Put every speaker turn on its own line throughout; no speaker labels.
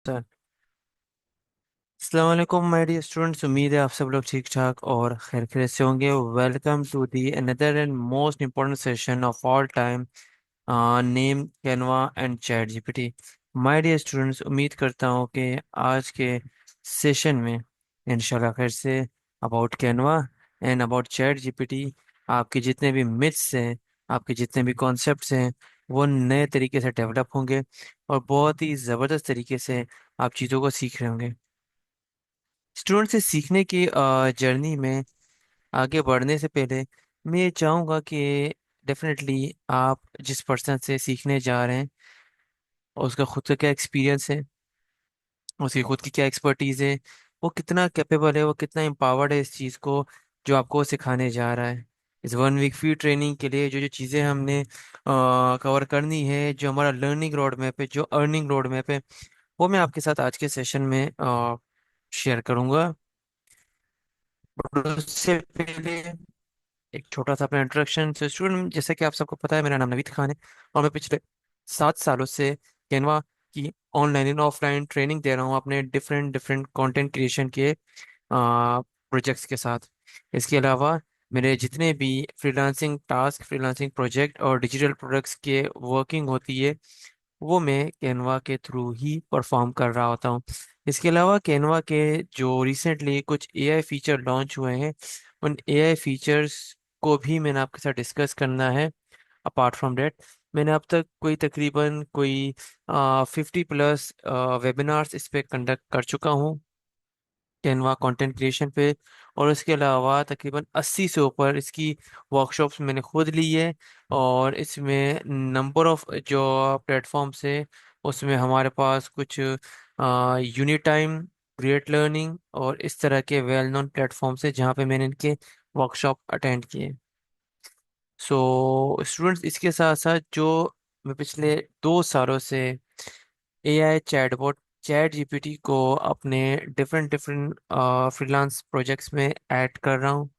Sir. अस्सलाम वालेकुम my dear students, उम्मीद है आप सब लोग ठीक ठाक और खैर खैरियत से होंगे। Welcome to the another and most important session of all time, name Canva and ChatGPT. My dear students, उम्मीद करता हूँ कि आज के सेशन में इंशाल्लाह खैर say about Canva and about chat GPT आपके जितने भी मिथ्स हैं, आपके जितने भी कॉन्सेप्ट्स हैं, वो नए तरीके से डेवलप होंगे और बहुत ही ज़बरदस्त तरीके से आप चीज़ों को सीख रहे होंगे। स्टूडेंट से सीखने की जर्नी में आगे बढ़ने से पहले मैं ये चाहूँगा कि डेफिनेटली आप जिस पर्सन से सीखने जा रहे हैं उसका खुद का क्या एक्सपीरियंस है, उसकी खुद की क्या एक्सपर्टीज है, वो कितना कैपेबल है, वो कितना एम्पावर्ड है इस चीज़ को जो आपको वो सिखाने जा रहा है। इस 1 वीक फ्री ट्रेनिंग के लिए जो जो चीज़ें हमने कवर करनी है, जो हमारा लर्निंग रोड मैप है, जो अर्निंग रोड मैप है, वो मैं आपके साथ आज के सेशन में शेयर करूंगा। और उससे पहले एक छोटा सा अपना इंट्रोडक्शन। तो स्टूडेंट, जैसे कि आप सबको पता है, मेरा नाम नवीद खान है और मैं पिछले 7 सालों से कैनवा की ऑनलाइन एंड ऑफलाइन ट्रेनिंग दे रहा हूँ अपने डिफरेंट डिफरेंट कंटेंट क्रिएशन के प्रोजेक्ट्स के साथ। इसके अलावा मेरे जितने भी फ्रीलांसिंग टास्क, फ्रीलांसिंग प्रोजेक्ट और डिजिटल प्रोडक्ट्स के वर्किंग होती है, वो मैं कैनवा के थ्रू ही परफॉर्म कर रहा होता हूँ। इसके अलावा कैनवा के जो रिसेंटली कुछ एआई फीचर लॉन्च हुए हैं, उन एआई फीचर्स को भी मैंने आपके साथ डिस्कस करना है। अपार्ट फ्रॉम डेट, मैंने अब तक कोई तकरीबन कोई 50+ वेबिनार्स इस पे कंडक्ट कर चुका हूँ कैनवा कंटेंट क्रिएशन पे। और उसके अलावा तकरीबन 80 से ऊपर इसकी वर्कशॉप्स मैंने खुद ली है। और इसमें नंबर ऑफ जो प्लेटफॉर्म्स है, उसमें हमारे पास कुछ यूनिटाइम, ग्रेट लर्निंग और इस तरह के वेल नोन प्लेटफॉर्म्स है जहाँ पे मैंने इनके वर्कशॉप अटेंड किए। सो स्टूडेंट्स, इसके साथ साथ जो मैं पिछले 2 सालों से एआई चैटबॉट चैट जीपीटी को अपने डिफरेंट डिफरेंट फ्रीलांस प्रोजेक्ट्स में ऐड कर रहा हूँ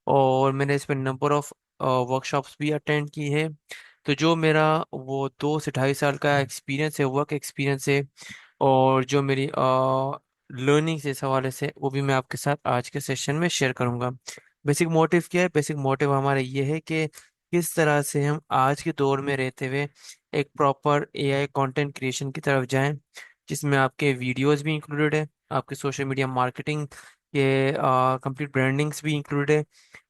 और मैंने इसमें नंबर ऑफ वर्कशॉप्स भी अटेंड की है। तो जो मेरा वो 2 से 2.5 साल का एक्सपीरियंस है, वर्क एक्सपीरियंस है, और जो मेरी लर्निंग से इस हवाले से, वो भी मैं आपके साथ आज के सेशन में शेयर करूंगा। बेसिक मोटिव क्या है? बेसिक मोटिव हमारा ये है कि किस तरह से हम आज के दौर में रहते हुए एक प्रॉपर एआई कंटेंट क्रिएशन की तरफ जाएं, जिसमें आपके वीडियोस भी इंक्लूडेड है, आपके सोशल मीडिया मार्केटिंग के कंप्लीट ब्रांडिंग्स भी इंक्लूडेड है।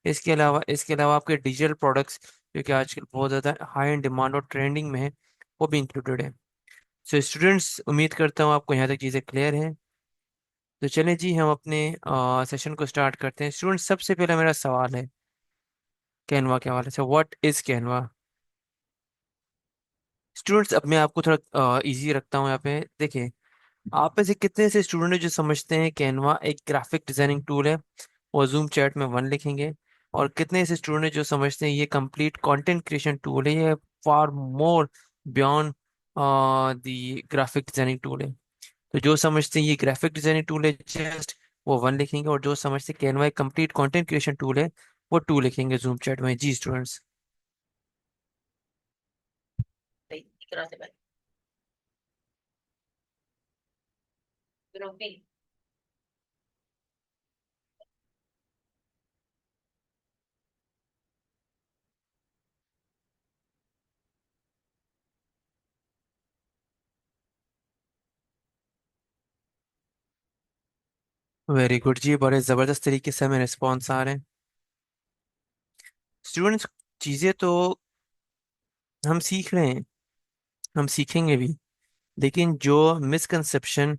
इसके अलावा आपके डिजिटल प्रोडक्ट्स, जो कि आजकल बहुत ज़्यादा हाई एंड डिमांड और ट्रेंडिंग में है, वो भी इंक्लूडेड है। सो स्टूडेंट्स, उम्मीद करता हूँ आपको यहाँ तक चीज़ें क्लियर हैं। तो चलें जी, हम अपने सेशन को स्टार्ट करते हैं। स्टूडेंट्स, सबसे पहला मेरा सवाल है कैनवा के हवाले से, व्हाट इज कैनवा? स्टूडेंट्स, अब मैं आपको थोड़ा इजी रखता हूँ यहाँ पे। देखिए, आप में से कितने ऐसे स्टूडेंट हैं जो समझते हैं कैनवा एक ग्राफिक डिजाइनिंग टूल है और जूम चैट में 1 लिखेंगे, और कितने ऐसे स्टूडेंट हैं जो समझते हैं ये कंप्लीट कंटेंट क्रिएशन टूल है, ये far more beyond the graphic designing tool है? तो जो समझते हैं ये ग्राफिक डिजाइनिंग टूल है, जस्ट वो 1 लिखेंगे, और जो समझते हैं कैनवा एक कंप्लीट कंटेंट क्रिएशन टूल है, वो 2 लिखेंगे जूम चैट में। जी स्टूडेंट्स। वेरी गुड जी, बड़े जबरदस्त तरीके से हमें रिस्पॉन्स आ रहे हैं। स्टूडेंट्स, चीजें तो हम सीख रहे हैं, हम सीखेंगे भी, लेकिन जो मिसकंसेप्शन,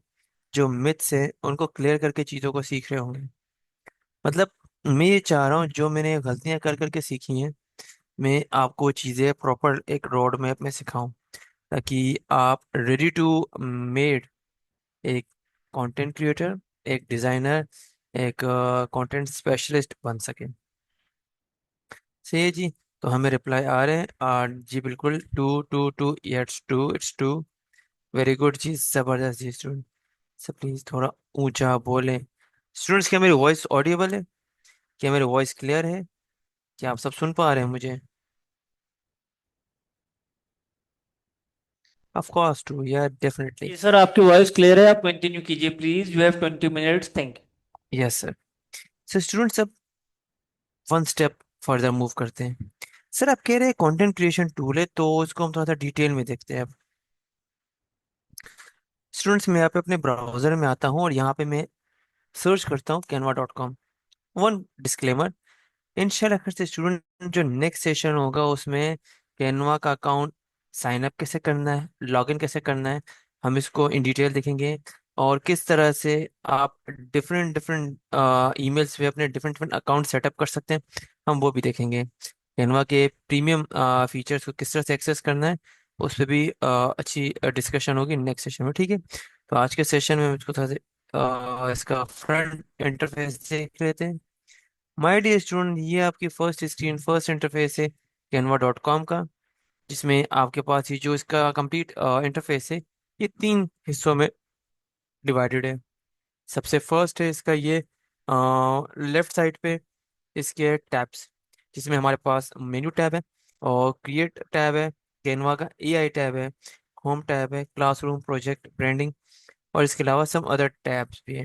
जो मिथ्स है, उनको क्लियर करके चीजों को सीख रहे होंगे। मतलब, मैं ये चाह रहा हूँ जो मैंने गलतियां कर करके सीखी हैं, मैं आपको चीजें प्रॉपर एक रोड मैप में सिखाऊं, ताकि आप रेडी टू मेड एक कंटेंट क्रिएटर, एक डिजाइनर, एक कंटेंट स्पेशलिस्ट बन सके। सही है जी। तो हमें रिप्लाई आ रहे हैं, जी बिल्कुल, two two two, it's two. Very good जी, जबरदस्त जी स्टूडेंट। सब प्लीज थोड़ा ऊंचा बोलें। स्टूडेंट्स, क्या मेरी वॉइस ऑडिबल है? क्या मेरी वॉइस क्लियर है? क्या आप सब सुन पा रहे हैं मुझे? ऑफ कोर्स टू, या डेफिनेटली।
जी सर, आपकी वॉइस क्लियर है, आप कंटिन्यू कीजिए please, you have 20 minutes, thank you.
Yes sir. So students, अब वन स्टेप फर्दर मूव करते हैं। सर आप कह रहे हैं कंटेंट क्रिएशन टूल है, तो इसको हम थोड़ा सा डिटेल में देखते हैं अब। स्टूडेंट्स, मैं यहाँ पे अपने ब्राउजर में आता हूँ और यहाँ पे मैं सर्च करता हूँ canva.com। वन डिस्क्लेमर, इंशाल्लाह आखिर से स्टूडेंट जो नेक्स्ट सेशन होगा उसमें कैनवा का अकाउंट साइन अप कैसे करना है, लॉगिन कैसे करना है, हम इसको इन डिटेल देखेंगे। और किस तरह से आप डिफरेंट डिफरेंट ईमेल्स पे अपने डिफरेंट डिफरेंट अकाउंट सेटअप कर सकते हैं, हम वो भी देखेंगे। कैनवा के प्रीमियम फीचर्स को किस तरह से एक्सेस करना है, उस पर भी अच्छी डिस्कशन होगी नेक्स्ट सेशन में, ठीक है। तो आज के सेशन में हम इसको थोड़ा सा इसका फ्रंट इंटरफेस देख लेते हैं। माय डियर स्टूडेंट, ये आपकी फर्स्ट स्क्रीन, फर्स्ट इंटरफेस है canva.com का, जिसमें आपके पास ये जो इसका कंप्लीट इंटरफेस है, ये तीन हिस्सों में डिवाइडेड है। सबसे फर्स्ट है इसका ये लेफ्ट साइड पे इसके टैब्स, जिसमें हमारे पास मेन्यू टैब है और क्रिएट टैब है, कैनवा का एआई टैब है, होम टैब है, क्लासरूम, प्रोजेक्ट, ब्रांडिंग, और इसके अलावा सम अदर टैब्स भी है।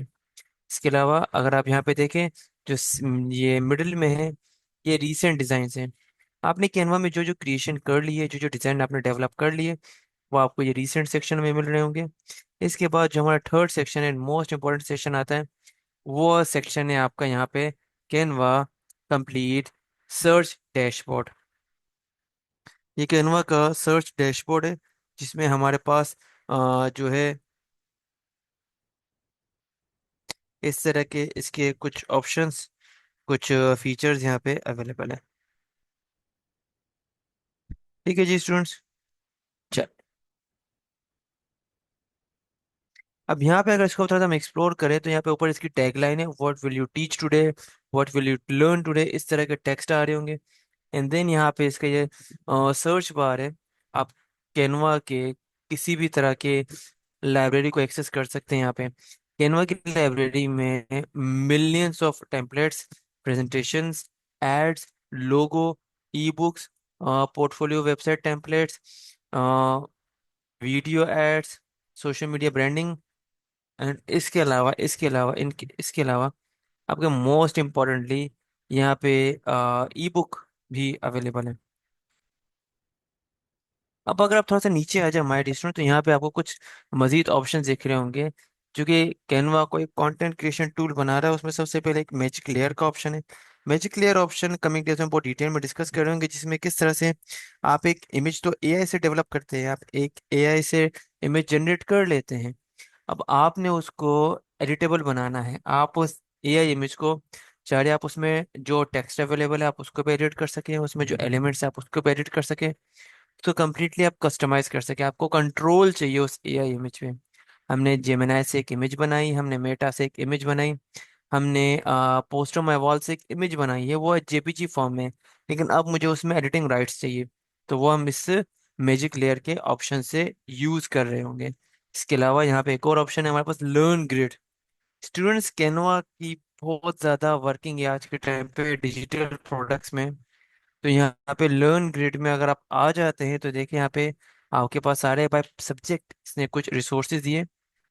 इसके अलावा अगर आप यहाँ पे देखें, जो ये मिडिल में है, ये रीसेंट डिजाइन है। आपने कैनवा में जो जो क्रिएशन कर ली है, जो जो डिजाइन आपने डेवलप कर लिए, वो आपको ये रीसेंट सेक्शन में मिल रहे होंगे। इसके बाद जो हमारा थर्ड सेक्शन है, मोस्ट इंपॉर्टेंट सेक्शन आता है, वो सेक्शन है आपका यहाँ पे कैनवा कंप्लीट सर्च डैशबोर्ड। ये कैनवा का सर्च डैशबोर्ड है, जिसमें हमारे पास जो है इस तरह के इसके कुछ ऑप्शंस, कुछ फीचर्स यहाँ पे अवेलेबल है। ठीक है जी स्टूडेंट्स। अब यहाँ पे अगर इसको थोड़ा सा हम एक्सप्लोर करें, तो यहाँ पे ऊपर इसकी टैगलाइन है, what will you teach today, what will you learn today, इस तरह के टेक्स्ट आ रहे होंगे। एंड देन यहाँ पे इसका ये सर्च बार है। आप कैनवा के किसी भी तरह के लाइब्रेरी को एक्सेस कर सकते हैं यहाँ पे। कैनवा की लाइब्रेरी में millions of templates, presentations, ads, logo, e books, portfolio website templates, video ads, social media branding, and इसके अलावा इसके अलावा आपके मोस्ट इम्पोर्टेंटली यहाँ पे ई बुक भी अवेलेबल है। अब अगर आप थोड़ा सा नीचे आ जाए माय डिस्ट्रिक्ट, तो यहाँ पे आपको कुछ मजीद ऑप्शन दिख रहे होंगे। जो कि कैनवा को एक कंटेंट क्रिएशन टूल बना रहा है, उसमें सबसे पहले एक मैजिक लेयर का ऑप्शन है। Magic layer option coming days में बहुत डिटेल में डिस्कस करेंगे, जिसमें किस तरह से आप एक इमेज तो एआई से डेवलप करते हैं, आप एक एआई से इमेज जनरेट कर लेते हैं। अब आपने उसको एडिटेबल बनाना है, आप उस एआई इमेज को चाहे आप उसमें जो टेक्स्ट अवेलेबल है आप उसको भी एडिट कर सकें, उसमें जो एलिमेंट्स है आप उसको भी एडिट कर सकें, तो कम्प्लीटली आप कस्टमाइज कर सके, आपको कंट्रोल चाहिए उस एआई इमेज पे। हमने जेमिनाई से एक इमेज बनाई, हमने मेटा से एक इमेज बनाई, हमने पोस्टर माई वॉल से एक इमेज बनाई है, वो है जेपीजी फॉर्म में, लेकिन अब मुझे उसमें एडिटिंग राइट्स चाहिए, तो वो हम इस मैजिक लेयर के ऑप्शन से यूज कर रहे होंगे। इसके अलावा यहाँ पे एक और ऑप्शन है हमारे पास, लर्न ग्रिड। स्टूडेंट्स, कैनवा की बहुत ज्यादा वर्किंग है आज के टाइम पे डिजिटल प्रोडक्ट्स में। तो यहाँ पे लर्न ग्रिड में अगर आप आ जाते हैं, तो देखिए यहाँ पे आपके पास सारे बाय सब्जेक्ट इसने कुछ रिसोर्सेज दिए।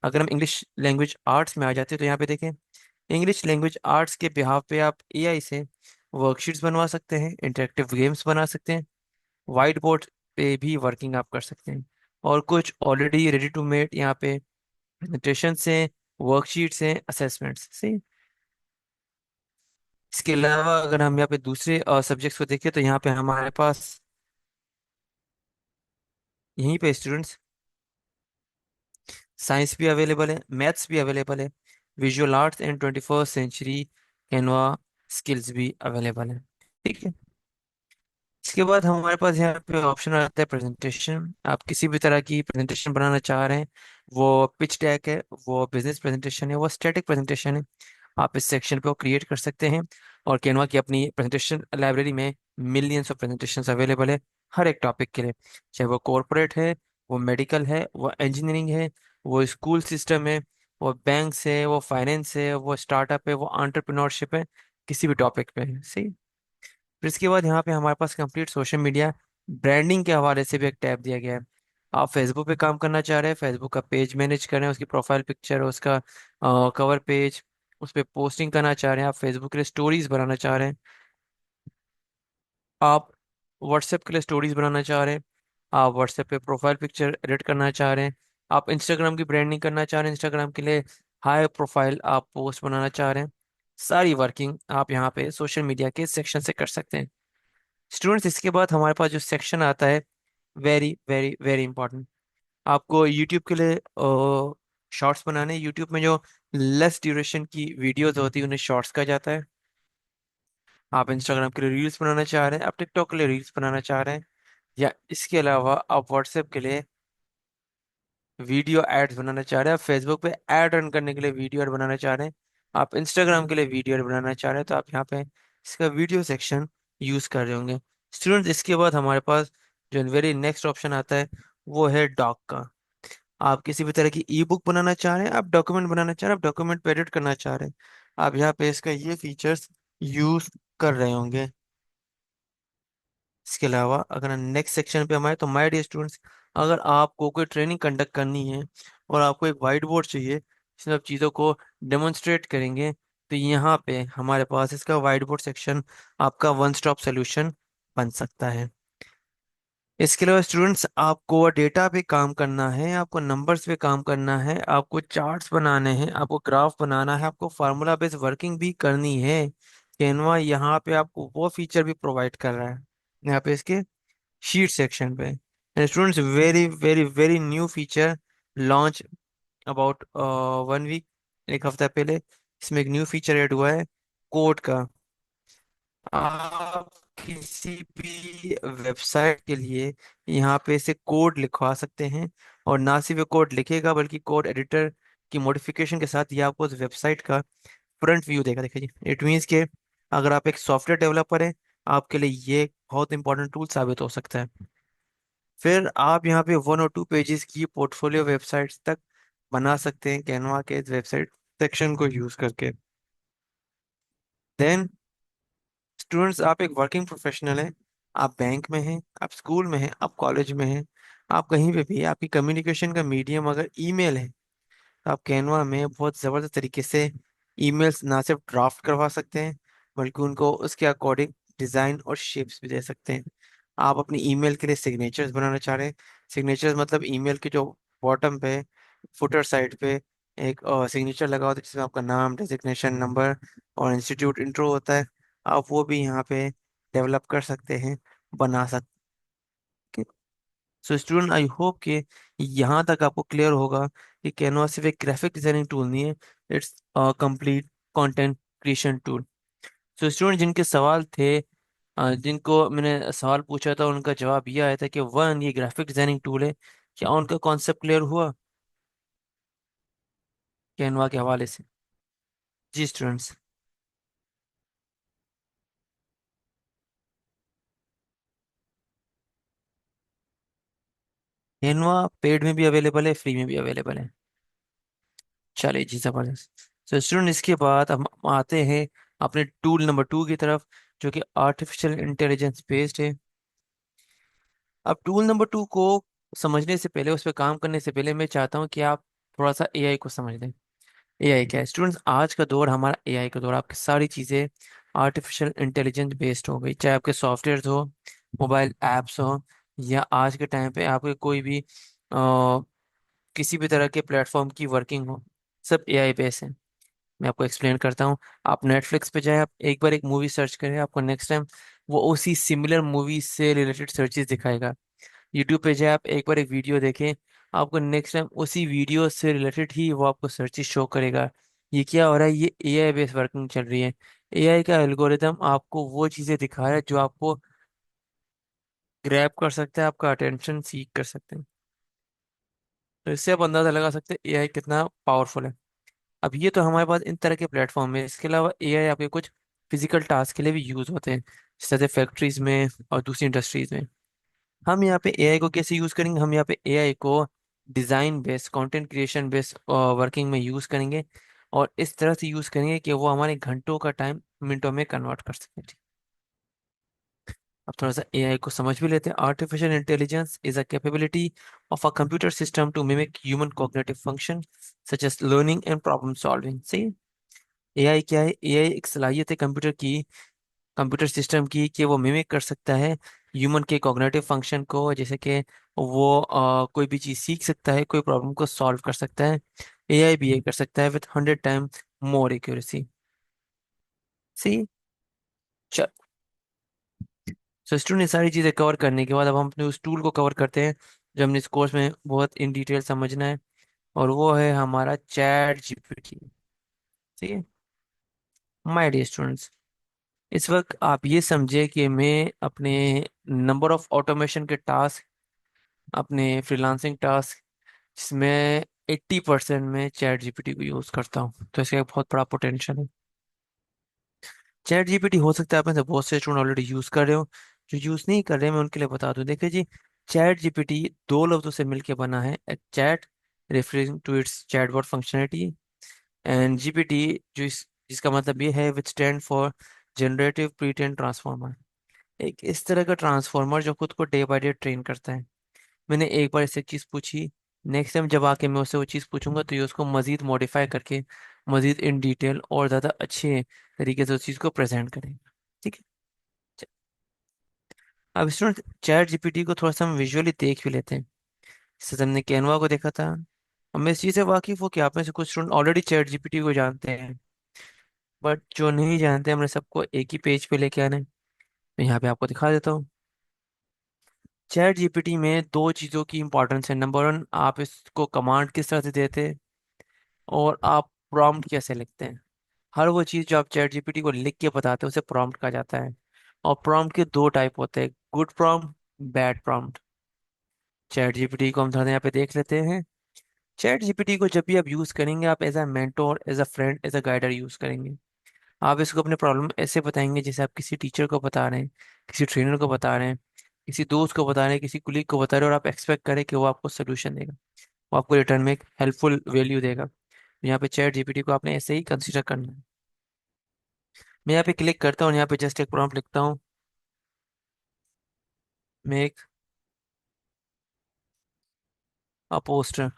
अगर हम इंग्लिश लैंग्वेज आर्ट्स में आ जाते हैं, तो यहाँ पे देखें इंग्लिश लैंग्वेज आर्ट्स के बिहाफ पे आप एआई से वर्कशीट्स बनवा सकते हैं, इंटरेक्टिव गेम्स बना सकते हैं, वाइट बोर्ड पे भी वर्किंग आप कर सकते हैं, और कुछ ऑलरेडी रेडी टू मेड यहाँ पे प्रेजेंटेशन से, वर्कशीट्स हैं, असेसमेंट्स से। इसके अलावा अगर हम यहाँ पे दूसरे सब्जेक्ट्स को देखें, तो यहाँ पे हमारे पास यहीं पे स्टूडेंट्स साइंस भी अवेलेबल है, मैथ्स भी अवेलेबल है, visual arts and 21st century Canva skills भी अवेलेबल है। ठीक है। इसके बाद हमारे पास यहाँ पे ऑप्शन आता है प्रेजेंटेशन। आप किसी भी तरह की प्रेजेंटेशन बनाना चाह रहे हैं, वो पिच डेक है, वो बिजनेस प्रेजेंटेशन है, वो स्टैटिक प्रेजेंटेशन है, आप इस सेक्शन पे वो क्रिएट कर सकते हैं। और कैनवा की अपनी प्रेजेंटेशन लाइब्रेरी में मिलियंस ऑफ प्रेजेंटेशन अवेलेबल है हर एक टॉपिक के लिए, चाहे वो कॉरपोरेट है, वो मेडिकल है, वो इंजीनियरिंग है, वो स्कूल सिस्टम है, वो बैंक है, वो फाइनेंस है, वो स्टार्टअप है, वो एंटरप्रेन्योरशिप है, किसी भी टॉपिक पे है, सही। फिर इसके बाद यहाँ पे हमारे पास कंप्लीट सोशल मीडिया ब्रांडिंग के हवाले से भी एक टैब दिया गया है। आप फेसबुक पे काम करना चाह रहे हैं, फेसबुक का पेज मैनेज कर रहे हैं, उसकी प्रोफाइल पिक्चर, उसका कवर पेज, उस पे पोस्टिंग करना चाह रहे हैं, आप फेसबुक के लिए स्टोरीज बनाना चाह रहे हैं, आप व्हाट्सएप के लिए स्टोरीज बनाना चाह रहे हैं, आप व्हाट्सएप पे प्रोफाइल पिक्चर एडिट करना चाह रहे हैं, आप इंस्टाग्राम की ब्रांडिंग करना चाह रहे हैं, इंस्टाग्राम के लिए हाई प्रोफाइल आप पोस्ट बनाना चाह रहे हैं, सारी वर्किंग आप यहाँ पे सोशल मीडिया के सेक्शन से कर सकते हैं। स्टूडेंट्स, इसके बाद हमारे पास जो सेक्शन आता है, वेरी वेरी वेरी इंपॉर्टेंट, आपको यूट्यूब के लिए शॉर्ट्स बनाने, यूट्यूब में जो लेस ड्यूरेशन की वीडियोस होती है उन्हें शॉर्ट्स कहा जाता है। आप इंस्टाग्राम के लिए रील्स बनाना चाह रहे हैं, आप टिकटॉक के लिए रील्स बनाना चाह रहे हैं, या इसके अलावा आप व्हाट्सएप के लिए वीडियो एड्स बनाना चाह रहे हैं, आप फेसबुक पे एड रन करने के लिए वीडियो एड बनाना चाह रहे हैं, आप इंस्टाग्राम के लिए वीडियो एड बनाना चाह रहे हैं, तो आप यहाँ पे इसका वीडियो सेक्शन यूज कर रहे होंगे। स्टूडेंट्स, इसके बाद हमारे पास जो वेरी नेक्स्ट ऑप्शन आता है वो है डॉक का। आप किसी भी तरह की ई बुक बनाना चाह रहे हैं, आप डॉक्यूमेंट बनाना चाह रहे हैं, आप डॉक्यूमेंट पे एडिट करना चाह रहे हैं, आप यहाँ पे इसका ये फीचर्स यूज कर रहे होंगे। इसके अलावा अगर नेक्स्ट सेक्शन पे हमारे, तो माय डियर स्टूडेंट्स, अगर आपको कोई ट्रेनिंग कंडक्ट करनी है और आपको एक वाइट बोर्ड चाहिए जिसमें आप चीज़ों को डेमोन्स्ट्रेट करेंगे, तो यहाँ पे हमारे पास इसका वाइट बोर्ड सेक्शन आपका वन स्टॉप सोल्यूशन बन सकता है। इसके अलावा स्टूडेंट्स, आपको डेटा पे काम करना है, आपको नंबर्स पे काम करना है, आपको चार्ट्स बनाने हैं, आपको ग्राफ बनाना है, आपको फार्मूला बेस्ड वर्किंग भी करनी है, कैनवा यहाँ पे आपको वो फीचर भी प्रोवाइड कर रहा है, यहाँ पे इसके शीट सेक्शन पे। And students, very very very new feature launch about 1 week, एक हफ्ता पहले इसमें एक न्यू फीचर ऐड हुआ है, कोड का। आप किसी भी वेबसाइट के लिए यहाँ पे से कोड लिखवा सकते हैं, और ना सिर्फ ये कोड लिखेगा बल्कि कोड एडिटर की मॉडिफिकेशन के साथ ये आपको उस वेबसाइट का फ्रंट व्यू देगा। देखिए जी, इट मीन्स के अगर आप एक सॉफ्टवेयर डेवलपर हैं, आपके लिए ये एक बहुत इंपॉर्टेंट टूल साबित हो सकता है। फिर आप यहाँ पे 1 और 2 पेजेस की पोर्टफोलियो वेबसाइट्स तक बना सकते हैं कैनवा के वेबसाइट सेक्शन को यूज करके। देन स्टूडेंट्स, आप एक वर्किंग प्रोफेशनल हैं, आप बैंक में हैं, आप स्कूल में हैं, आप कॉलेज में हैं, आप कहीं पे भी, आपकी कम्युनिकेशन का मीडियम अगर ईमेल है, तो आप कैनवा में बहुत ज़बरदस्त तरीके से ईमेल्स ना सिर्फ ड्राफ्ट करवा सकते हैं बल्कि उनको उसके अकॉर्डिंग डिज़ाइन और शेप्स भी दे सकते हैं। आप अपनी ईमेल के लिए सिग्नेचर्स बनाना चाह रहे हैं, सिग्नेचर्स मतलब ईमेल के जो बॉटम पे, फुटर साइड पे एक सिग्नेचर लगा होता है जिसमें आपका नाम, डेजिग्नेशन नंबर और इंस्टीट्यूट इंट्रो होता है, आप वो भी यहाँ पे डेवलप कर सकते हैं, बना सकते हैं। सो स्टूडेंट, आई होप कि यहाँ तक आपको क्लियर होगा कि कैनवा सिर्फ एक ग्राफिक डिजाइनिंग टूल नहीं है, it's complete content creation tool. So student, जिनके सवाल थे, जिनको मैंने सवाल पूछा था उनका जवाब ये आया था कि वन, ये ग्राफिक डिजाइनिंग टूल है, क्या उनका कॉन्सेप्ट क्लियर हुआ कैनवा के हवाले से? जी स्टूडेंट्स, कैनवा पेड में भी अवेलेबल है, फ्री में भी अवेलेबल है। चलिए जी, जबरदस्त। तो स्टूडेंट, इसके बाद हम आते हैं अपने टूल नंबर 2 की तरफ, जो कि आर्टिफिशियल इंटेलिजेंस बेस्ड है। अब टूल नंबर 2 को समझने से पहले, उस पर काम करने से पहले, मैं चाहता हूँ कि आप थोड़ा सा एआई को समझ लें। एआई क्या है स्टूडेंट्स? आज का दौर हमारा एआई का दौर, आपकी सारी चीज़ें आर्टिफिशियल इंटेलिजेंस बेस्ड हो गई, चाहे आपके सॉफ्टवेयर हो, मोबाइल एप्स हो, या आज के टाइम पे आपके कोई भी किसी भी तरह के प्लेटफॉर्म की वर्किंग हो, सब एआई बेस्ड है। मैं आपको एक्सप्लेन करता हूँ। आप नेटफ्लिक्स पे जाए, आप एक बार एक मूवी सर्च करें, आपको नेक्स्ट टाइम वो उसी सिमिलर मूवी से रिलेटेड सर्चेस दिखाएगा। यूट्यूब पे जाए, आप एक बार एक वीडियो देखें, आपको नेक्स्ट टाइम उसी वीडियो से रिलेटेड ही वो आपको सर्चेस शो करेगा। ये क्या हो रहा है? ये एआई बेस्ड वर्किंग चल रही है। एआई का एल्गोरिदम आपको वो चीज़ें दिखा रहा है जो आपको ग्रैब कर सकता है, आपका अटेंशन सीख कर सकते हैं। तो इससे आप अंदाजा लगा सकते हैं एआई कितना पावरफुल है। अब ये तो हमारे पास इन तरह के प्लेटफॉर्म है, इसके अलावा एआई आपके कुछ फिजिकल टास्क के लिए भी यूज होते हैं, जैसे फैक्ट्रीज में और दूसरी इंडस्ट्रीज में। हम यहाँ पे एआई को कैसे यूज करेंगे? हम यहाँ पे एआई को design based, content creation based working में यूज करेंगे, और इस तरह से यूज करेंगे कि वो हमारे घंटों का टाइम मिनटों में कन्वर्ट कर सके। अब थोड़ा सा एआई को समझ भी लेते हैं। Artificial intelligence is a capability of a computer system to mimic human cognitive function such as learning and problem solving. सही। एआई क्या है? एआई एक सलाहियत है कंप्यूटर सिस्टम की कि वो मिमिक कर सकता है ह्यूमन के कॉग्निटिव फंक्शन को, जैसे कि वो कोई भी चीज सीख सकता है, कोई प्रॉब्लम को सॉल्व कर सकता है। एआई भी ये कर सकता है विथ 100 टाइम मोर एक्यूरेसी। सी। चल। सो स्टूडेंट, ये सारी चीजें कवर करने के बाद अब हम अपने उस टूल को कवर करते हैं जो हमने इस कोर्स में बहुत इन डिटेल समझना है, और वो है हमारा चैट जीपीटी। ठीक है माय डियर स्टूडेंट्स, इस वक्त आप ये समझे कि मैं अपने नंबर ऑफ ऑटोमेशन के टास्क, अपने फ्रीलांसिंग टास्क, जिसमें 80% में चैट जीपीटी को यूज करता हूँ, तो इसका एक बहुत बड़ा पोटेंशियल है। चैट जीपीटी हो सकता है आप में से बहुत से स्टूडेंट ऑलरेडी यूज कर रहे हो। जो यूज नहीं कर रहे, मैं उनके लिए बता दूं। देखिए जी, चैट जीपीटी दो लफ्जों से मिलकर बना है। Chat referring to its chatbot functionality, and GPT जिसका मतलब ये है which stand for generative pre train transformer. एक इस तरह का ट्रांसफॉर्मर जो खुद को डे बाय डे ट्रेन करता है। मैंने एक बार इससे चीज पूछी, नेक्स्ट टाइम जब आके मैं उससे वो चीज पूछूंगा तो ये उसको मजीद मॉडिफाई करके मजीद इन डिटेल और ज्यादा अच्छे तरीके से उस चीज को प्रेजेंट करेगा। ठीक है। च- अब स्टूडेंट, चैट जीपीटी को थोड़ा सा हम विजुअली देख भी लेते हैं। जैसे हमने कैनवा को देखा था। अब मैं इस चीज से वाकिफ हूँ कि आप में से कुछ स्टूडेंट ऑलरेडी चैट जीपीटी को जानते हैं, बट जो नहीं जानते हमने सबको एक ही पेज पे लेके आना है। मैं यहाँ पे आपको दिखा देता हूँ। चैट जीपीटी में दो चीज़ों की इंपॉर्टेंस है। नंबर वन, आप इसको कमांड किस तरह से देते हैं, और आप प्रॉम्प्ट कैसे लिखते हैं। हर वो चीज़ जो आप चैट जीपीटी को लिख के बताते हैं उसे प्रॉम्प्ट कहा जाता है। और प्रॉम्प्ट के दो टाइप होते हैं, good prompt, bad prompt. Chat GPT को हम थोड़ा यहाँ पे देख लेते हैं। चैट जीपीटी को जब भी आप यूज़ करेंगे, आप as a mentor, as a friend, as a guider use करेंगे। आप इसको अपने प्रॉब्लम ऐसे बताएंगे जैसे आप किसी टीचर को बता रहे हैं, किसी ट्रेनर को बता रहे हैं, किसी दोस्त को बता रहे हैं, किसी कुलीग को बता रहे हैं, और आप एक्सपेक्ट करें कि वो आपको सोल्यूशन देगा, वो आपको रिटर्न में एक हेल्पफुल वैल्यू देगा। यहाँ पे चैट जीपीटी को आपने ऐसे ही कंसिडर करना है। मैं यहाँ पे क्लिक करता हूँ, यहाँ पे जस्ट एक प्रॉम्प्ट लिखता हूँ, मेक अ पोस्टर।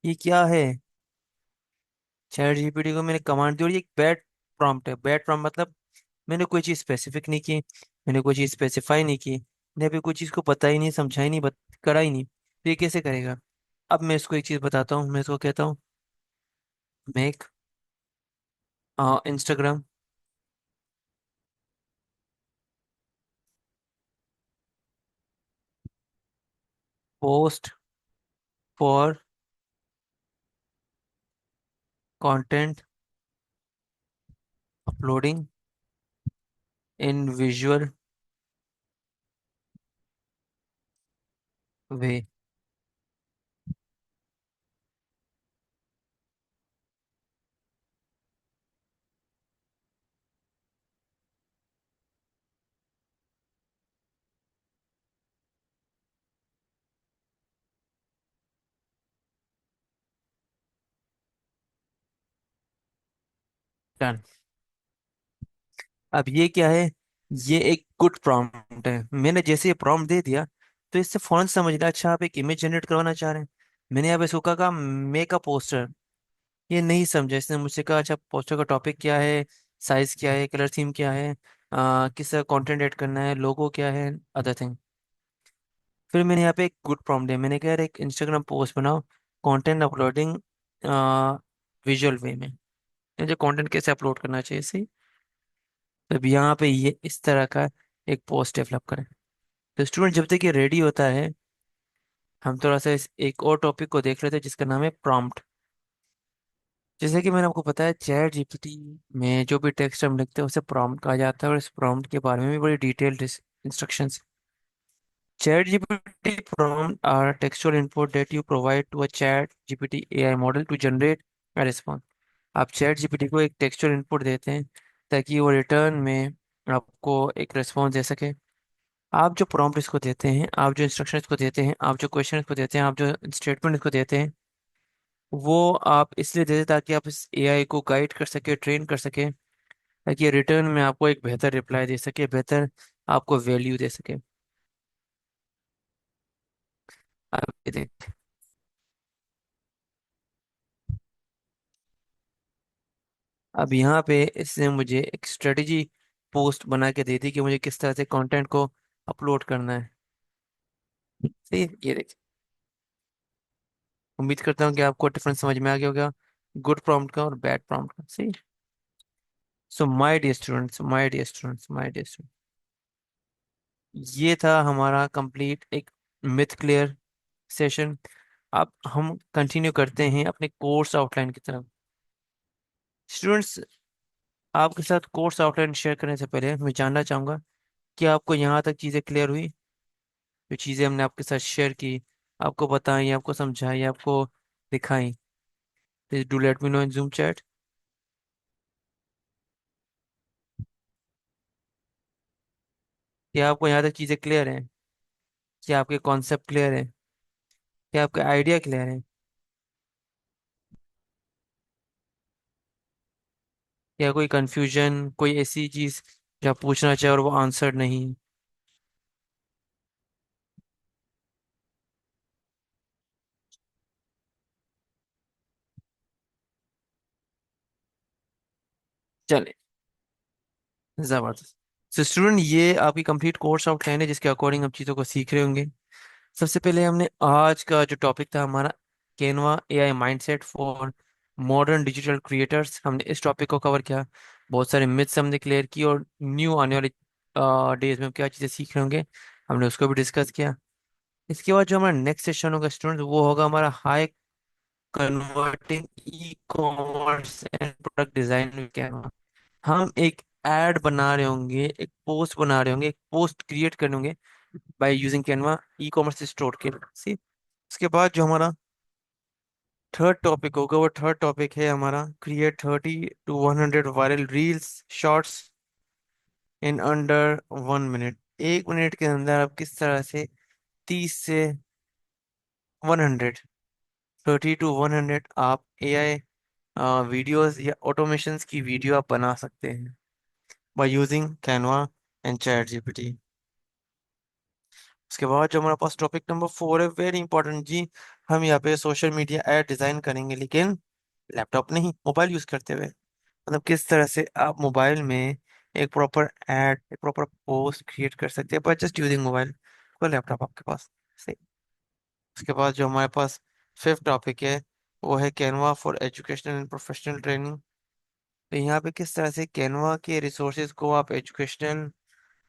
ये क्या है? चैट जीपीटी को मैंने कमांड दी और ये एक बैड प्रॉम्प्ट है। बैड प्रॉम्प्ट मतलब मैंने कोई चीज़ स्पेसिफिक नहीं की, मैंने कोई चीज़ स्पेसिफाई नहीं की, मैंने अभी कोई चीज़ को पता ही नहीं, समझा ही नहीं, करा ही नहीं, तो ये कैसे करेगा? अब मैं इसको एक चीज़ बताता हूँ, मैं इसको कहता हूँ make Instagram post for content uploading in visual way. Done. अब ये क्या है? ये एक गुड प्रॉम्प्ट है। मैंने जैसे ये प्रॉम्प्ट दे दिया तो इससे फौरन समझ लिया, अच्छा आप एक इमेज जनरेट करवाना चाह रहे हैं। मैंने यहाँ पे इसको कहा मेक अ पोस्टर। ये नहीं समझा, इसने मुझसे कहा अच्छा पोस्टर का टॉपिक क्या है, साइज क्या है, कलर थीम क्या है, किस तरह कंटेंट ऐड करना है, लोगो क्या है, अदर थिंग। फिर मैंने यहाँ पे एक गुड प्रॉम्प्ट दिया, मैंने कहा यार एक इंस्टाग्राम पोस्ट बनाओ, कंटेंट अपलोडिंग विजुअल वे में, मुझे कंटेंट कैसे अपलोड करना चाहिए सही। तो अब यहाँ पे ये इस तरह का एक पोस्ट डेवलप करें। तो स्टूडेंट जब तक ये रेडी होता है, हम थोड़ा सा इस एक और टॉपिक को देख लेते हैं जिसका नाम है प्रॉम्प्ट। जैसे कि मैंने आपको बताया, चैट जीपीटी में जो भी टेक्स्ट हम लिखते हैं उसे प्रॉम्प्ट कहा जाता है, और इस प्रॉम्प्ट के बारे में भी बड़ी detailed instructions. ChatGPT prompt are textual input that you provide to a ChatGPT AI model to generate a response. आप चैट जीपीटी को एक टेक्सचुअल इनपुट देते हैं ताकि वो रिटर्न में आपको एक रिस्पॉन्स दे सके। आप जो प्रॉम्प्ट इसको देते हैं, आप जो इंस्ट्रक्शन इसको देते हैं, आप जो क्वेश्चन इसको देते हैं, आप जो स्टेटमेंट इसको देते हैं, वो आप इसलिए देते हैं ताकि आप इस एआई को गाइड कर सके, ट्रेन कर सके ताकि रिटर्न में आपको एक बेहतर रिप्लाई दे सके, बेहतर आपको वैल्यू दे सके। आप ये देख, अब यहाँ पे इसने मुझे एक स्ट्रेटेजी पोस्ट बना के दे दी कि मुझे किस तरह से कंटेंट को अपलोड करना है। सही है? ये देख, उम्मीद करता हूँ कि आपको डिफरेंस समझ में आ गया होगा गुड प्रॉम्प्ट का और बैड प्रॉम्प्ट का। सही। So my dear students, my dear students, my dear students, ये था हमारा कंप्लीट एक मिथ क्लियर सेशन। अब हम कंटिन्यू करते हैं अपने कोर्स आउटलाइन की तरफ। स्टूडेंट्स, आपके साथ कोर्स आउटलाइन शेयर करने से पहले मैं जानना चाहूंगा कि आपको यहाँ तक चीज़ें क्लियर हुई? जो चीज़ें हमने आपके साथ शेयर की, आपको बताई, आपको समझाई, आपको दिखाई, please do let me know in zoom chat. क्या आपको यहाँ तक चीज़ें क्लियर हैं? क्या आपके कॉन्सेप्ट क्लियर हैं? क्या आपके आइडिया क्लियर हैं? या कोई कंफ्यूजन, कोई ऐसी चीज़ जो आप पूछना चाहे और वो आंसर नहीं? चले, जबरदस्त। तो स्टूडेंट, ये आपकी कंप्लीट कोर्स आउटलाइन है जिसके अकॉर्डिंग हम चीज़ों को सीख रहे होंगे। सबसे पहले हमने आज का जो टॉपिक था हमारा, Canva AI mindset for modern digital creators, हमने इस टॉपिक को कवर किया। बहुत सारे मिथ्स हमने क्लियर किए और न्यू आने वाले डेज में हम क्या चीज़ें सीख रहे होंगे हमने उसको भी डिस्कस किया। इसके बाद जो हमारा नेक्स्ट सेशन होगा स्टूडेंट, वो होगा हमारा high converting e commerce and product design with Canva. हम एक एड बना रहे होंगे, एक पोस्ट बना रहे होंगे, एक पोस्ट क्रिएट करने होंगे by using Canva e commerce store के लिए। सी, उसके बाद जो हमारा थर्ड टॉपिक होगा, वो थर्ड टॉपिक है हमारा create 30 to 100 viral reels shorts in under 1 minute. 1 minute के अंदर आप किस तरह से 30 से 100, 30 to 100 आप एआई वीडियोस या ऑटोमेशंस की वीडियो आप बना सकते हैं by using Canva and chat GPT. उसके बाद जो हमारे पास टॉपिक नंबर 4 है, वेरी इंपॉर्टेंट जी। हम यहाँ पे सोशल मीडिया एड डिजाइन करेंगे, लेकिन लैपटॉप नहीं, मोबाइल यूज करते हुए। मतलब किस तरह से आप मोबाइल में एक प्रॉपर एड, एक प्रॉपर पोस्ट क्रिएट कर सकते हैं बाय जस्ट यूजिंग मोबाइल, कोई लैपटॉप आपके पास। सही। उसके बाद जो हमारे पास फिफ्थ टॉपिक है, वो है Canva for educational and professional training. तो यहाँ पे किस तरह से कैनवा के रिसोर्सेज को आप एजुकेशनल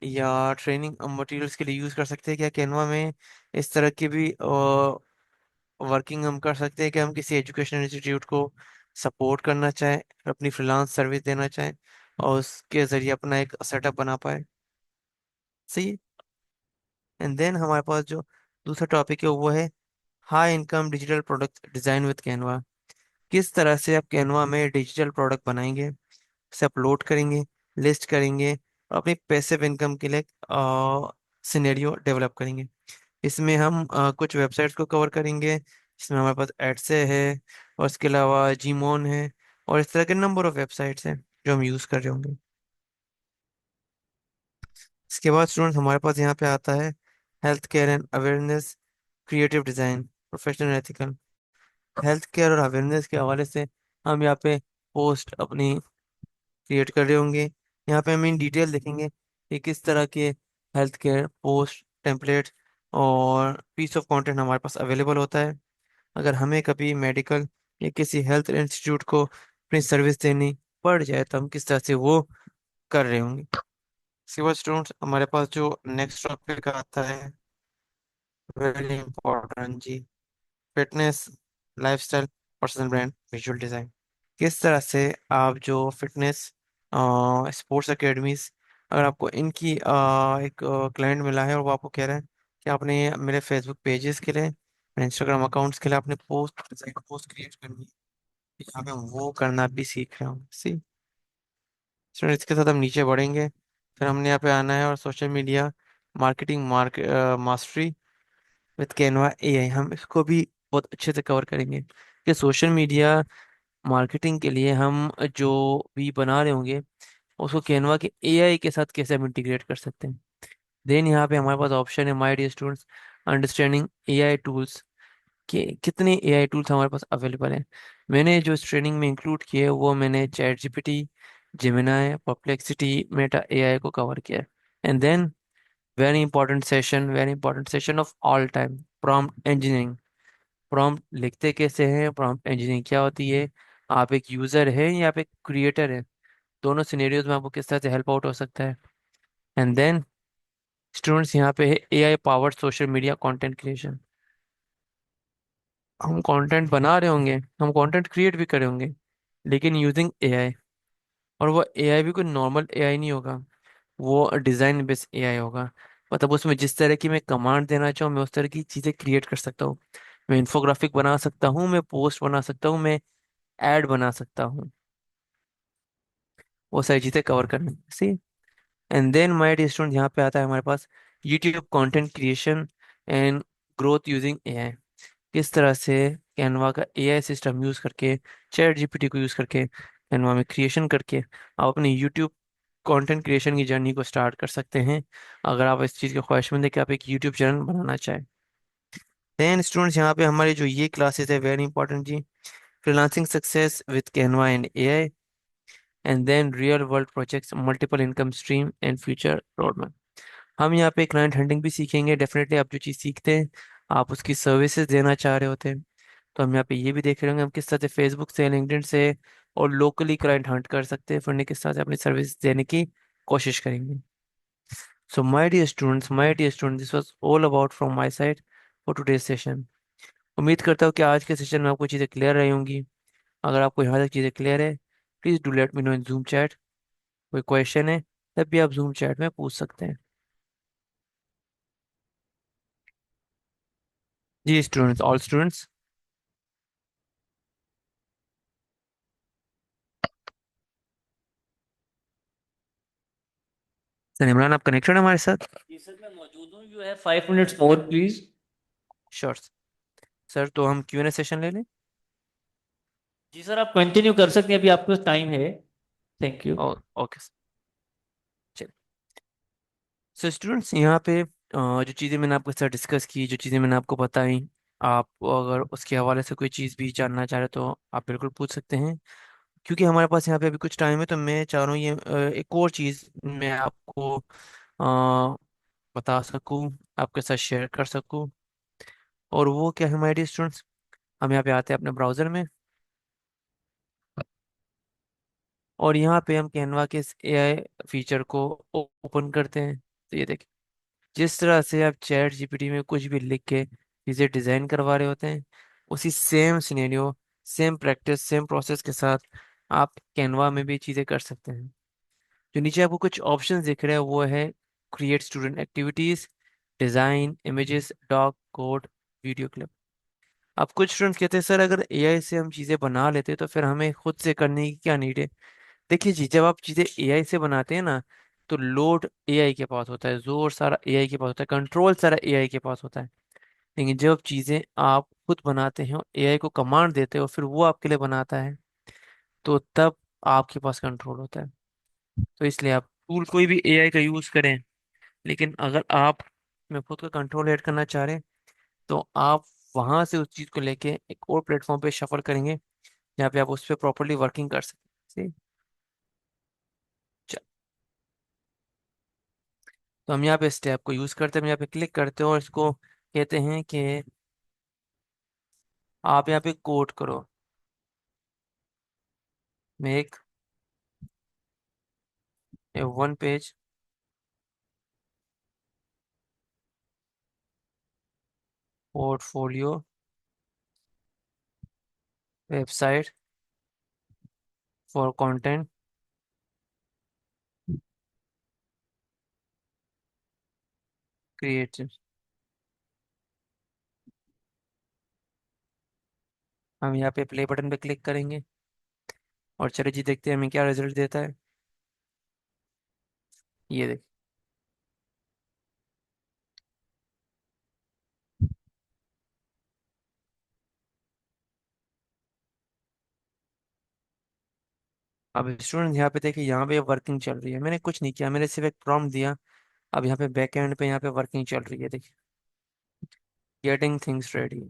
या ट्रेनिंग मटेरियल्स के लिए यूज कर सकते हैं। क्या कैनवा में इस तरह की भी वर्किंग हम कर सकते हैं कि हम किसी एजुकेशनल इंस्टीट्यूट को सपोर्ट करना चाहें, अपनी फ्रीलांस सर्विस देना चाहें और उसके जरिए अपना एक सेटअप बना पाए। सही। एंड देन हमारे पास जो दूसरा टॉपिक है, वो है high income digital product design with Canva. किस तरह से आप कैनवा में डिजिटल प्रोडक्ट बनाएंगे, उसे अपलोड करेंगे, लिस्ट करेंगे और अपनी पैसिव इनकम के लिए सिनेरियो डेवलप करेंगे। इसमें हम कुछ वेबसाइट्स को कवर करेंगे, इसमें हमारे पास एडसे है और इसके अलावा जीमोन है और इस तरह के नंबर ऑफ वेबसाइट्स हैं जो हम यूज़ कर रहे होंगे। इसके बाद स्टूडेंट हमारे पास यहाँ पे आता है health care and awareness, creative design, professional ethical. Health care और अवेयरनेस के हवाले से हम यहाँ पे पोस्ट अपनी क्रिएट कर रहे होंगे। यहाँ पे हम इन डिटेल देखेंगे कि किस तरह के हेल्थ केयर पोस्ट टेम्पलेट और पीस ऑफ कंटेंट हमारे पास अवेलेबल होता है। अगर हमें कभी मेडिकल या किसी हेल्थ इंस्टीट्यूट को अपनी सर्विस देनी पड़ जाए तो हम किस तरह से वो कर रहे होंगे। इसके बाद स्टूडेंट्स हमारे पास जो नेक्स्ट टॉपिक आता है, वेरी इंपॉर्टेंट जी, fitness, lifestyle, personal brand, visual design. किस तरह से आप जो फिटनेस स्पोर्ट्स एकेडमीज, अगर आपको इनकी एक क्लाइंट मिला है और वो आपको कह रहा है कि आपने मेरे फेसबुक पेजेस के लिए, मेरे इंस्टाग्राम अकाउंट्स के लिए आपने पोस्ट डिजाइन, पोस्ट क्रिएट करनी है, यहाँ पे हम वो करना भी सीख रहे हूँ। सी स्टूडेंट, इसके साथ हम नीचे बढ़ेंगे। फिर हमने यहाँ पे आना है और social media marketing mastery with Canva AI, हम इसको भी बहुत अच्छे से कवर करेंगे कि सोशल मीडिया मार्केटिंग के लिए हम जो भी बना रहे होंगे उसको कैनवा के एआई के साथ कैसे हम इंटीग्रेट कर सकते हैं। देन यहाँ पे हमारे पास ऑप्शन है my dear students, understanding AI tools, कि कितने एआई टूल्स हमारे पास अवेलेबल हैं। मैंने जो इस ट्रेनिंग में इंक्लूड किए वो मैंने ChatGPT, Gemini, Perplexity, Meta AI को कवर किया है। And then very important session of all time, prompt engineering. Prompt लिखते कैसे हैं, प्रॉम्प्ट इंजीनियरिंग क्या होती है, आप एक यूजर हैं या आप एक क्रिएटर हैं, दोनों सिनेरियोज में आपको किस तरह से हेल्प आउट हो सकता है। एंड देन स्टूडेंट्स यहाँ पे है AI powered social media content creation. हम कंटेंट बना रहे होंगे, हम कंटेंट क्रिएट भी करे होंगे, लेकिन यूजिंग एआई। और वो एआई भी कोई नॉर्मल एआई नहीं होगा, वो डिजाइन बेस्ड एआई होगा। मतलब उसमें जिस तरह की मैं कमांड देना चाहूँ मैं उस तरह की चीजें क्रिएट कर सकता हूँ। मैं इन्फोग्राफिक बना सकता हूँ, मैं पोस्ट बना सकता हूँ, मैं एड बना सकता हूँ। वो सारी चीजें कवर करनी सी। And then my dear student, यहाँ पे आता है हमारे पास YouTube content creation and growth using AI. किस तरह से कैनवा का एआई सिस्टम यूज करके, चैट जीपीटी को यूज करके, कैनवा में क्रिएशन करके आप अपने यूट्यूब कंटेंट क्रिएशन की जर्नी को स्टार्ट कर सकते हैं, अगर आप इस चीज़ के ख्वाहिशमंद है कि आप एक यूट्यूब चैनल बनाना चाहें। देन स्टूडेंट्स, यहाँ पे हमारी जो ये क्लासेस है वेरी इंपॉर्टेंट जी, freelancing success with Canva and AI, and then real world projects, multiple income stream and future road. हम यहाँ पे क्लाइंट हंटिंग भी सीखेंगे डेफिनेटली। आप जो चीज़ सीखते हैं आप उसकी सर्विसेज देना चाह रहे होते हैं, तो हम यहाँ पे ये भी देख रहे होंगे हम किस तरह से फेसबुक से, लिंक्डइन से और लोकली क्लाइंट हंट कर सकते हैं, फिर उन्हें किस तरह से अपनी सर्विस देने की कोशिश करेंगे। So my dear students, this was all about from my side for today session. उम्मीद करता हूँ कि आज के सेशन में आपको चीज़ें क्लियर रही होंगी। अगर आपको यहाँ तक चीज़ें क्लियर है, please do let me know in zoom chat. कोई क्वेश्चन है तब भी आप जूम चैट में पूछ सकते हैं। जी students, all students. Sir Imran, आप कनेक्टेड हैं हमारे साथ?
जी सर मैं मौजूद हूँ, you have 5 minutes more please.
Sure sir, तो हम क्यू एन ए सेशन ले लें।
जी सर आप कंटिन्यू कर सकते हैं, अभी आपके पास टाइम है। Thank you.
ओके चलिए। सो स्टूडेंट्स, यहाँ पे जो चीज़ें मैंने आपके साथ डिस्कस की, जो चीज़ें मैंने आपको बताई, आप अगर उसके हवाले से कोई चीज़ भी जानना चाह रहे तो आप बिल्कुल पूछ सकते हैं। क्योंकि हमारे पास यहाँ पे अभी कुछ टाइम है तो मैं चाह रहा हूँ ये एक और चीज़ मैं आपको बता सकूँ, आपके साथ शेयर कर सकूँ। और वो क्या है माय डियर स्टूडेंट्स, हम यहाँ पे आते हैं अपने ब्राउज़र में, और यहाँ पे हम कैनवा के इस एआई फीचर को ओपन करते हैं। तो ये देखिए, जिस तरह से आप चैट जीपीटी में कुछ भी लिख के चीज़ें डिज़ाइन करवा रहे होते हैं, उसी same scenario, same practice, same process के साथ आप कैनवा में भी चीज़ें कर सकते हैं। जो नीचे आपको कुछ ऑप्शंस दिख रहे हैं वो है create student activities, design, images, doc, code, video clip. अब कुछ स्टूडेंट्स कहते हैं सर अगर एआई से हम चीज़ें बना लेते तो फिर हमें खुद से करने की क्या नीड है। देखिए जी, जब आप चीजें एआई से बनाते हैं ना, तो लोड एआई के पास होता है, जोर सारा एआई के पास होता है, कंट्रोल सारा एआई के पास होता है। लेकिन जब चीजें आप खुद बनाते हैं, एआई को कमांड देते हो, फिर वो आपके लिए बनाता है, तो तब आपके पास कंट्रोल होता है। तो इसलिए आप टूल कोई भी एआई का यूज करें, लेकिन अगर आप में खुद का कंट्रोल ऐड करना चाह रहे हैं तो आप वहां से उस चीज को लेके एक और प्लेटफॉर्म पे शफल करेंगे जहाँ पे आप उस पर प्रॉपरली वर्किंग कर सकें। तो हम यहाँ पे स्टेप को यूज करते हैं, हम यहाँ पे क्लिक करते हैं और इसको कहते हैं कि आप यहाँ पे कोड करो, make a one page portfolio website for content creator. हम यहाँ पे प्ले बटन पे क्लिक करेंगे और चलिए जी देखते हैं हमें क्या रिजल्ट देता है। ये देख, अब स्टूडेंट यहाँ पे देखिए, यहाँ पे वर्किंग चल रही है, मैंने कुछ नहीं किया, मैंने सिर्फ एक प्रॉम्प्ट दिया। अब यहाँ पे बैक एंड पे यहाँ पे वर्किंग चल रही है, देखिए, गेटिंग थिंग्स रेडी।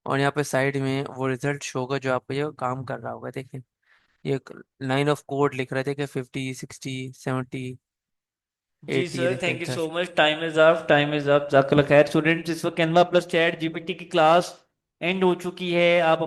और यहाँ पे साइड में वो रिजल्ट शो होगा जो आपको ये काम कर रहा होगा, देखिए, ये लाइन ऑफ कोड लिख रहे थे कि 50, 60, 70,
जी
80,
सर,
देखिए
थैंक यू
इधर।
So much. Time is up, time is up. Jackal खैर स्टूडेंट्स, इस वक्त कैनवा प्लस चैट जीपीटी की क्लास एंड हो चुकी है। आप